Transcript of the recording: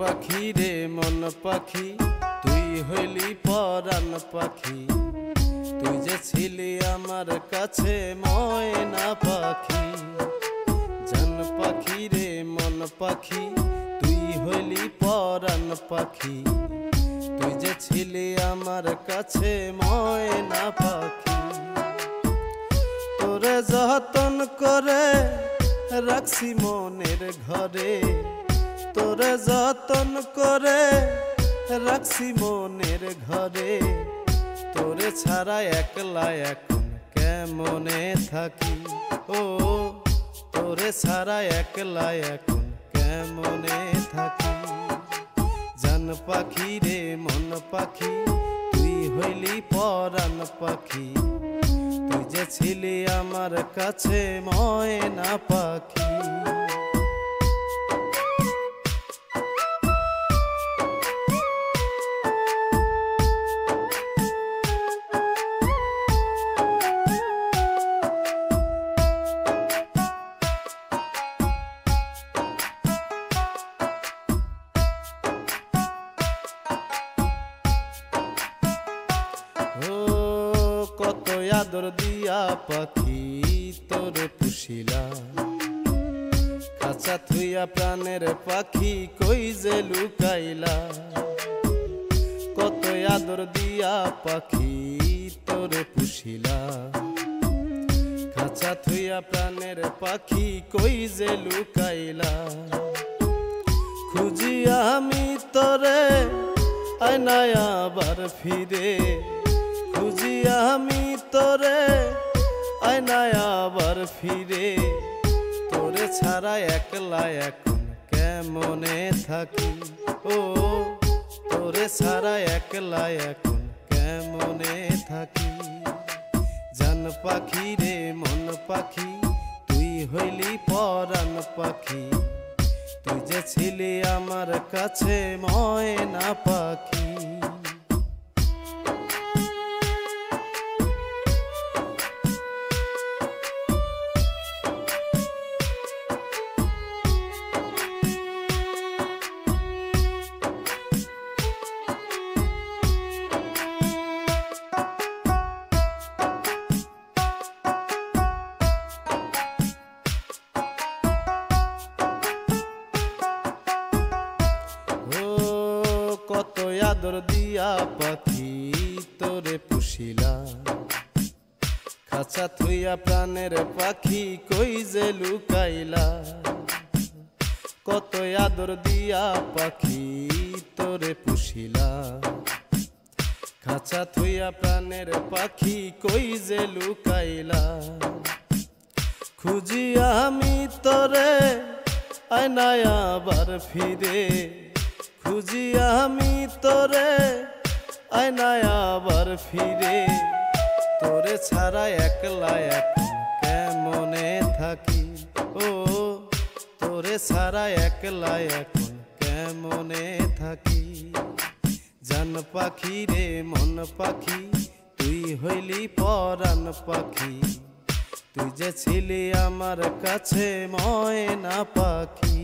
পাখি রে মন পাখি তুই হইলি পরাণ পাখি, তুই যে ছিলি আমার কাছে ময়না পাখি। জান পাখি রে মন পাখি তুই হইলি পরাণ পাখি, তুই যে ছিলি আমার কাছে ময়না পাখি। তোরে যতন করে রাখছি মনের ঘরে, তোরে যতন করে রাখছি মনের ঘরে, তোরে ছাড়া একলা এখন কেমনে থাকি। ও তোরে ছাড়া একলা এখন কেমনে থাকি। জান পাখি রে মন পাখি তুই হইলি পরাণ পাখি, তুই যে ছিলি আমার কাছে ময়না পাখি। কত আদর দিয়া পাখি তোরে পুষিলা, খাঁচা থুইয়া প্রাণের পাখি কই যে লুকাইলা। কত আদর দিয়া পাখি তোরে পুষিলা, খাঁচা থুইয়া প্রাণের পাখি কই যে লুকাইলা। খুঁজি আমি তোরে আয়নায় আবার ফিরে, খুঁজি আমি তোরে আয়নায় আবার ফিরে, তোরে ছাড়া একলা এখন কেমনে থাকি। ও তোরে ছাড়া একলা এখন কেমনে থাকি। জান পাখি রে মন পাখি তুই হইলি পরাণ পাখি, তুই যে ছিলি আমার কাছে ময়না পাখি। কত আদর দিয়া পাখি তোরে পুষিলা, খাঁচা থুইয়া প্রাণের পাখি কই যে লুকাইলা। কত আদর দিয়া পাখি তোরে পুষিলা, খাঁচা থুইয়া প্রাণের পাখি কই যে লুকাইলা। খুঁজি আমি তোরে আয়নায় আবার ফিরে, খুঁজি আমি তোরে আয়নায় আবার ফিরে, তোরে ছাড়া একলা এখন কেমনে থাকি। ও তোরে ছাড়া একলা এখন কেমনে থাকি। জান পাখি রে মন পাখি তুই হইলি পরাণ পাখি, তুই যে ছিলি আমার কাছে ময়না পাখি।